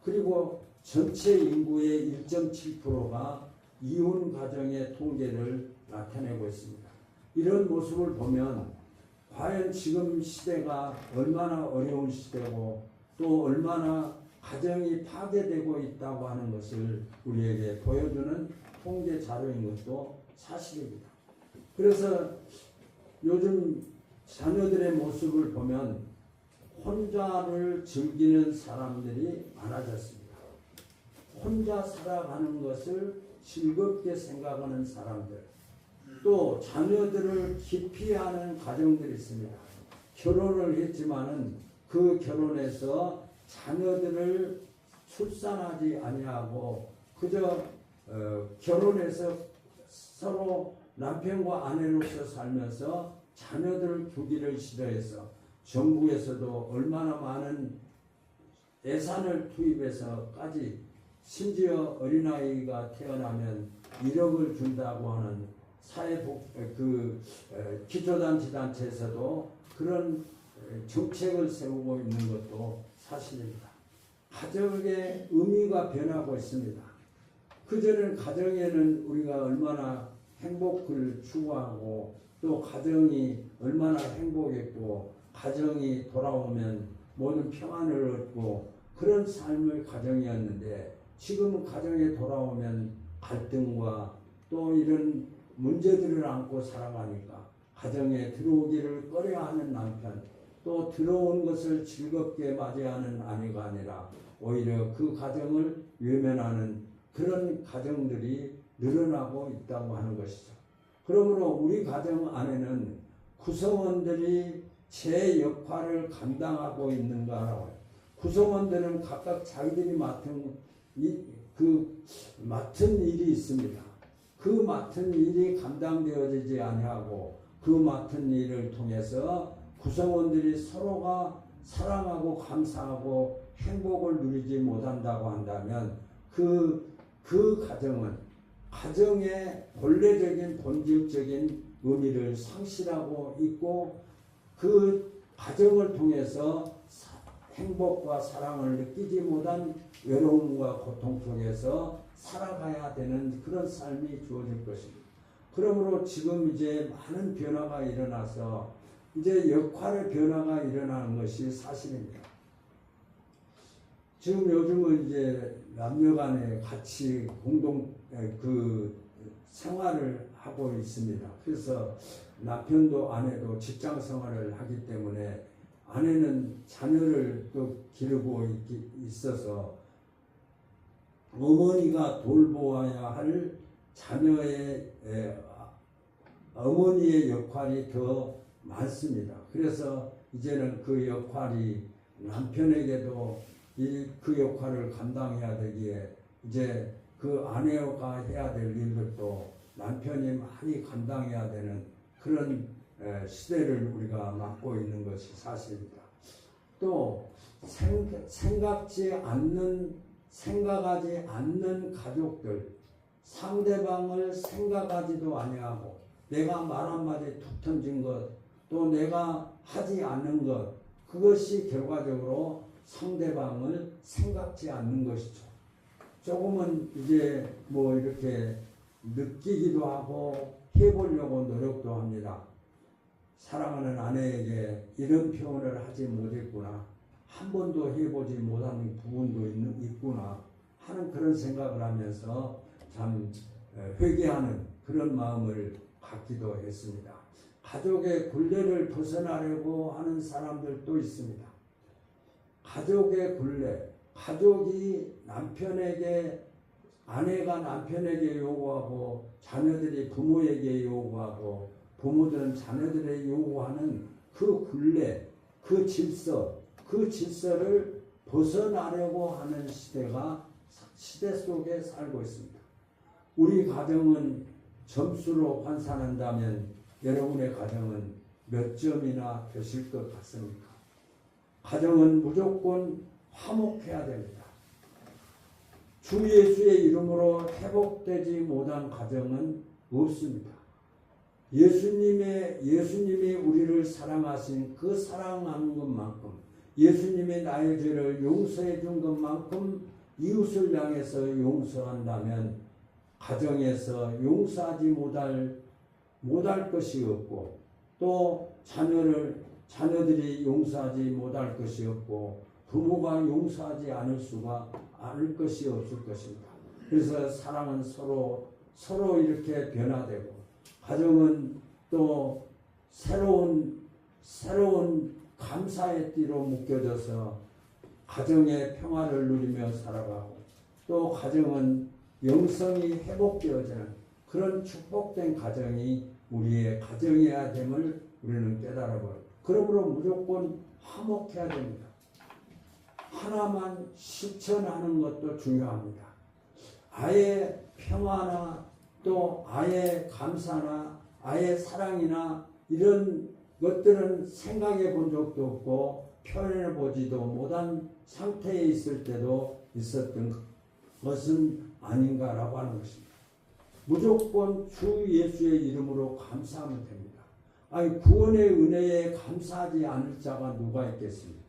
그리고 전체 인구의 1.7%가 이혼 가정의 통계를 나타내고 있습니다. 이런 모습을 보면 과연 지금 시대가 얼마나 어려운 시대고 또 얼마나 가정이 파괴되고 있다고 하는 것을 우리에게 보여주는 통계 자료인 것도 사실입니다. 그래서 요즘 자녀들의 모습을 보면 혼자를 즐기는 사람들이 많아졌습니다. 혼자 살아가는 것을 즐겁게 생각하는 사람들, 또 자녀들을 기피하는 가정들이 있습니다. 결혼을 했지만은 그 결혼에서 자녀들을 출산하지 아니하고 그저 결혼해서 서로 남편과 아내로서 살면서 자녀들을 두기를 싫어해서 정부에서도 얼마나 많은 예산을 투입해서까지 심지어 어린아이가 태어나면 1억을 준다고 하는 기초단체단체에서도 그런 정책을 세우고 있는 것도 사실입니다. 가정의 의미가 변하고 있습니다. 그전에는 가정에는 우리가 얼마나 행복을 추구하고 또 가정이 얼마나 행복했고 가정이 돌아오면 모든 평안을 얻고 그런 삶의 가정이었는데 지금은 가정에 돌아오면 갈등과 또 이런 문제들을 안고 살아가니까 가정에 들어오기를 꺼려하는 남편 또 들어온 것을 즐겁게 맞이하는 아내가 아니라 오히려 그 가정을 외면하는 그런 가정들이 늘어나고 있다고 하는 것이죠. 그러므로 우리 가정 안에는 구성원들이 제 역할을 감당하고 있는가라고 해요. 구성원들은 각각 자기들이 맡은 일이 있습니다. 그 맡은 일이 감당되어지지 아니하고 그 맡은 일을 통해서 구성원들이 서로가 사랑하고 감사하고 행복을 누리지 못한다고 한다면 그 가정은 가정의 본래적인 본질적인 의미를 상실하고 있고 그 가정을 통해서 행복과 사랑을 느끼지 못한 외로움과 고통 속에서 살아가야 되는 그런 삶이 주어질 것입니다. 그러므로 지금 이제 많은 변화가 일어나서 이제 역할의 변화가 일어나는 것이 사실입니다. 지금 요즘은 이제 남녀간에 같이 공동 생활을 하고 있습니다. 그래서 남편도 아내도 직장 생활을 하기 때문에 아내는 자녀를 또 기르고 있어서 어머니가 돌보아야 할 자녀의 어머니의 역할이 더 많습니다. 그래서 이제는 그 역할이 남편에게도 그 역할을 감당해야 되기에 이제 그 아내가 해야 될 일들도 남편이 많이 감당해야 되는 그런 시대를 우리가 맞고 있는 것이 사실입니다. 또 생각하지 않는 가족들, 상대방을 생각하지도 아니하고 내가 말 한마디 툭 던진 것, 또 내가 하지 않는 것, 그것이 결과적으로 상대방을 생각지 않는 것이죠. 조금은 이제 뭐 이렇게 느끼기도 하고 해보려고 노력도 합니다. 사랑하는 아내에게 이런 표현을 하지 못했구나, 한 번도 해보지 못한 부분도 있구나 하는 그런 생각을 하면서 참 회개하는 그런 마음을 갖기도 했습니다. 가족의 굴레를 벗어나려고 하는 사람들도 있습니다. 가족의 굴레, 가족이 남편에게, 아내가 남편에게 요구하고 자녀들이 부모에게 요구하고 부모들은 자녀들에게 요구하는 그 굴레, 그 질서를 벗어나려고 하는 시대 속에 살고 있습니다. 우리 가정은 점수로 환산한다면 여러분의 가정은 몇 점이나 되실 것 같습니까? 가정은 무조건 화목해야 됩니다. 주 예수의 이름으로 회복되지 못한 가정은 없습니다. 예수님이 우리를 사랑하신 그 사랑하는 것만큼, 예수님이 나의 죄를 용서해 준 것만큼 이웃을 향해서 용서한다면 가정에서 용서하지 못할 것이 없고, 또 자녀들이 용서하지 못할 것이 없고, 부모가 용서하지 않을 것이 없을 것입니다. 그래서 사랑은 서로 이렇게 변화되고, 가정은 또 새로운 감사의 띠로 묶여져서 가정의 평화를 누리며 살아가고, 또 가정은 영성이 회복되어지는 그런 축복된 가정이 우리의 가정이어야 됨을 우리는 깨달아버려요. 그러므로 무조건 화목해야 됩니다. 하나만 실천하는 것도 중요합니다. 아예 평화나 또 아예 감사나 아예 사랑이나 이런 것들은 생각해 본 적도 없고 표현해 보지도 못한 상태에 있을 때도 있었던 것은 아닌가라고 하는 것입니다. 무조건 주 예수의 이름으로 감사하면 됩니다. 아니, 구원의 은혜에 감사하지 않을 자가 누가 있겠습니까?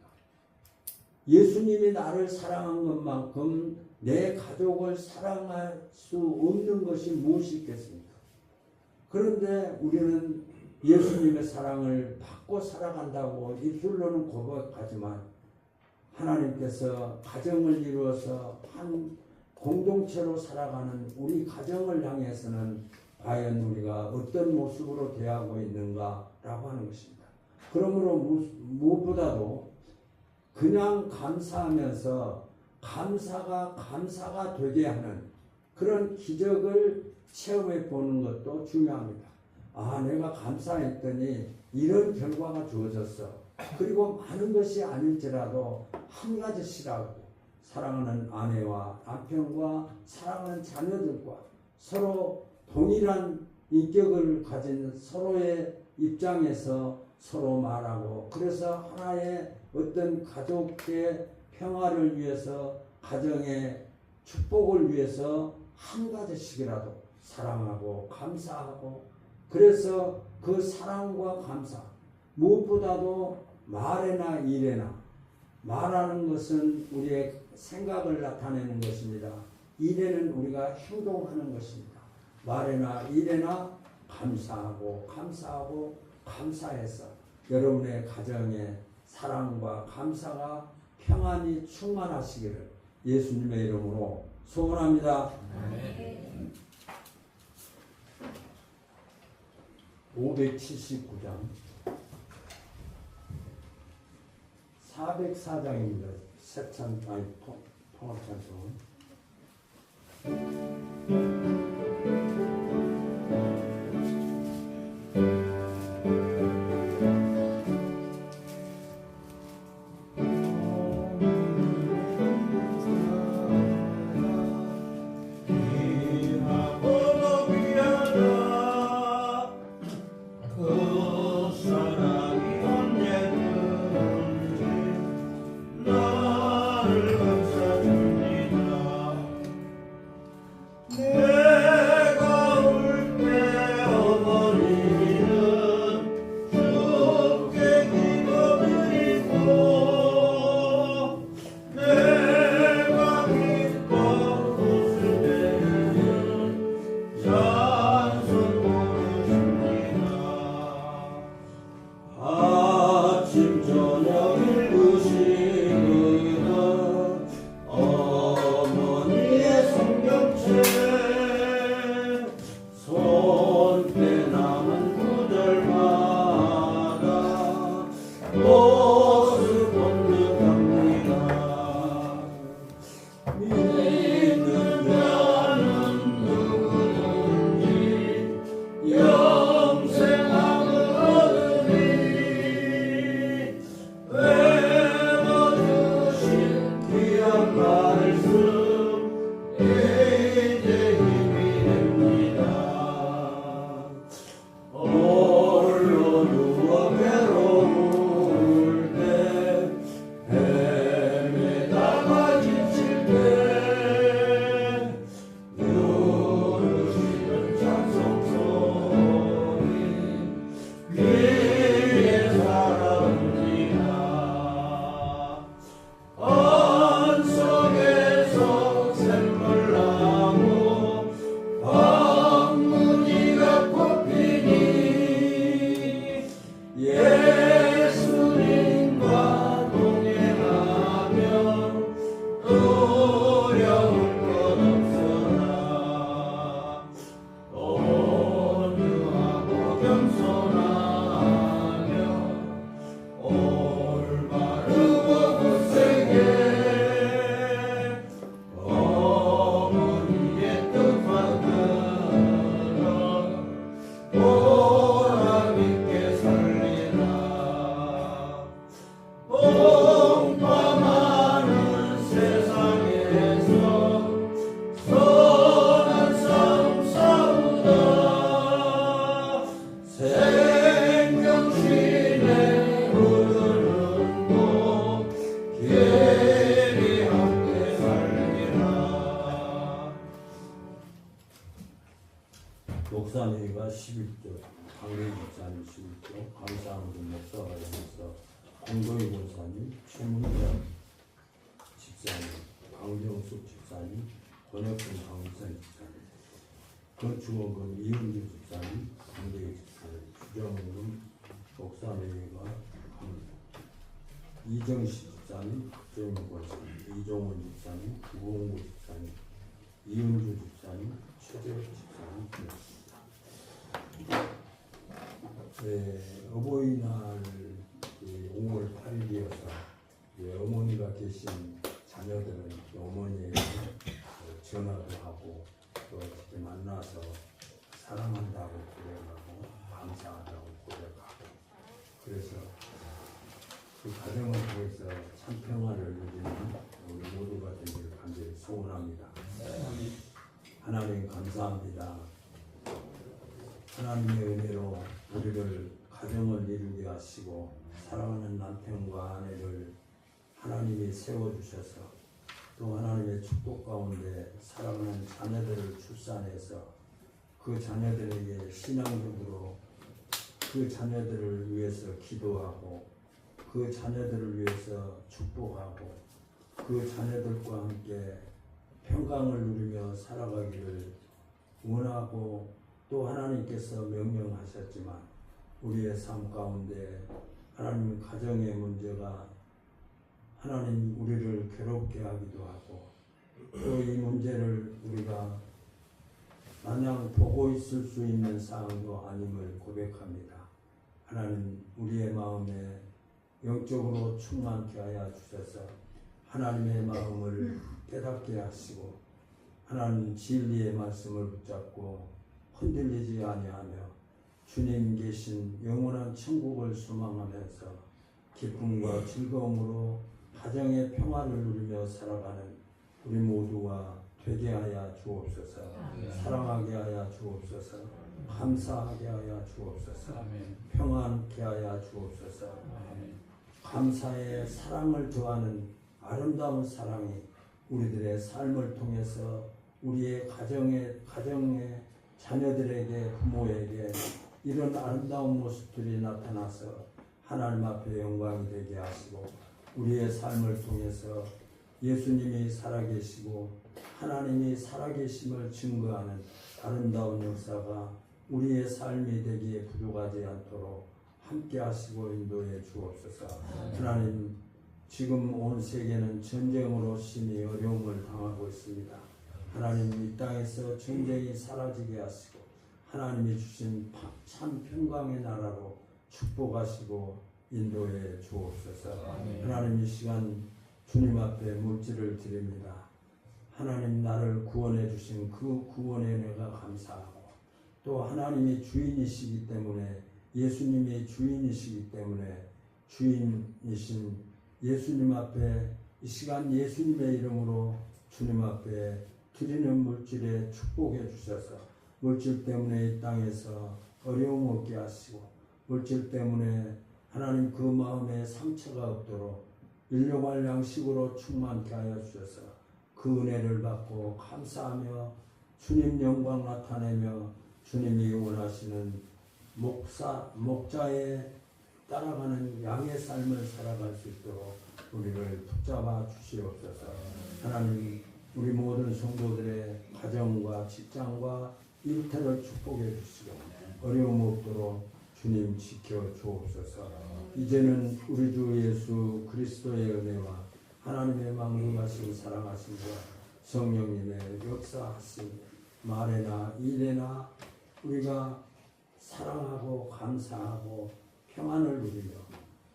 예수님이 나를 사랑한 것만큼 내 가족을 사랑할 수 없는 것이 무엇이 있겠습니까? 그런데 우리는 예수님의 사랑을 받고 살아간다고 입술로는 고백하지만 하나님께서 가정을 이루어서 한 공동체로 살아가는 우리 가정을 향해서는 과연 우리가 어떤 모습으로 대하고 있는가라고 하는 것입니다. 그러므로 무엇보다도 그냥 감사하면서 감사가 되게 하는 그런 기적을 체험해 보는 것도 중요합니다. 내가 감사했더니 이런 결과가 주어졌어. 그리고 많은 것이 아닐지라도 한 가지씩이라도 사랑하는 아내와 남편과 사랑하는 자녀들과 서로 동일한 인격을 가진 서로의 입장에서 서로 말하고, 그래서 하나의 어떤 가족의 평화를 위해서, 가정의 축복을 위해서 한 가지씩이라도 사랑하고 감사하고, 그래서 그 사랑과 감사, 무엇보다도 말에나 일에나, 말하는 것은 우리의 생각을 나타내는 것입니다. 일에는 우리가 행동하는 것입니다. 말에나 일에나 감사하고 감사해서 여러분의 가정에 사랑과 감사가 평안히 충만하시기를 예수님의 이름으로 소원합니다. 579장 404장입니다. 통합찬송. 목사님과 11조, 강대희 목사님 11조, 감사하는 목사가 되면서 공동희 목사님, 최문경 집사님, 강정숙 집사님, 권혁근 강선 집사님, 건축원금 이은주 집사님, 강대희 집사님, 주정금 목사님과 이정식 집사님, 박정희 목사님, 이종원 집사님, 구봉구 집사님, 이은주 집사님, 최재혁 집사님. 어버이날 5월 8일이어서 어머니가 계신 자녀들은 어머니에게 전화도 하고 또 이렇게 만나서 사랑한다고 그래가고 감사하다고 고백하고, 그래서 그 가정을 통해서 참 평화를 누리는 우리 모두가 되기를 간절히 소원합니다. 하나님 감사합니다. 하나님의 은혜로 우리를 가정을 이루게 하시고 사랑하는 남편과 아내를 하나님이 세워주셔서 또 하나님의 축복 가운데 사랑하는 자녀들을 출산해서 그 자녀들에게 신앙적으로 그 자녀들을 위해서 기도하고 그 자녀들을 위해서 축복하고 그 자녀들과 함께 평강을 누리며 살아가기를 원하고, 또 하나님께서 명령하셨지만 우리의 삶 가운데 하나님 가정의 문제가 하나님 우리를 괴롭게 하기도 하고, 또 이 문제를 우리가 마냥 보고 있을 수 있는 사항도 아님을 고백합니다. 하나님 우리의 마음에 영적으로 충만케 하여 주셔서 하나님의 마음을 깨닫게 하시고 하나님 진리의 말씀을 붙잡고 흔들리지 아니하며 주님 계신 영원한 천국을 소망하면서 기쁨과 즐거움으로 가정의 평화를 누리며 살아가는 우리 모두가 되게 하여 주옵소서. 사랑하게 하여 주옵소서. 감사하게 하여 주옵소서. 평안케 하여 주옵소서. 감사의 사랑을 더하는 아름다운 사랑이 우리들의 삶을 통해서 우리의 가정의 자녀들에게, 부모에게 이런 아름다운 모습들이 나타나서 하나님 앞에 영광이 되게 하시고, 우리의 삶을 통해서 예수님이 살아계시고 하나님이 살아계심을 증거하는 아름다운 역사가 우리의 삶이 되기에 부족하지 않도록 함께 하시고 인도해 주옵소서. 하나님, 지금 온 세계는 전쟁으로 심히 어려움을 당하고 있습니다. 하나님, 이 땅에서 전쟁이 사라지게 하시고 하나님이 주신 참 평강의 나라로 축복하시고 인도해 주옵소서. 하나님, 이 시간 주님 앞에 물질을 드립니다. 하나님, 나를 구원해 주신 그 구원에 내가 감사하고, 또 하나님이 주인이시기 때문에, 예수님이 주인이시기 때문에 주인이신 예수님 앞에 이 시간 예수님의 이름으로 주님 앞에 드리는 물질에 축복해 주셔서 물질 때문에 이 땅에서 어려움 없게 하시고, 물질 때문에 하나님 그 마음에 상처가 없도록 일용할 양식으로 충만케 하여 주셔서 그 은혜를 받고 감사하며 주님 영광 나타내며 주님이 원하시는 목자에 따라가는 양의 삶을 살아갈 수 있도록 우리를 붙잡아 주시옵소서. 하나님, 우리 모든 성도들의 가정과 직장과 일터를 축복해 주시고 어려움 없도록 주님 지켜 주옵소서. 이제는 우리 주 예수 그리스도의 은혜와 하나님의 만국하신 사랑하심과 성령님의 역사하심 말에나 일에나 우리가 사랑하고 감사하고 평안을 누리며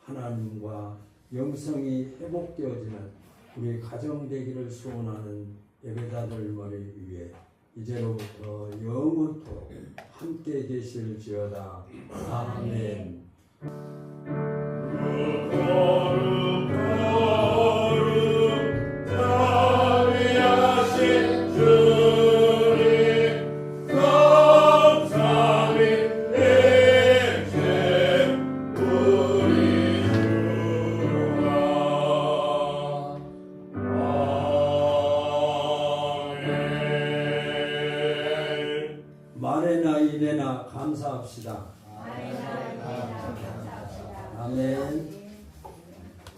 하나님과 영성이 회복되어지는 우리 가정 되기를 소원하는 예배자들 머리 위에 이제로부터 영원토록 함께 계실지어다. 아멘. 말에나 일에나 감사합시다. 아멘.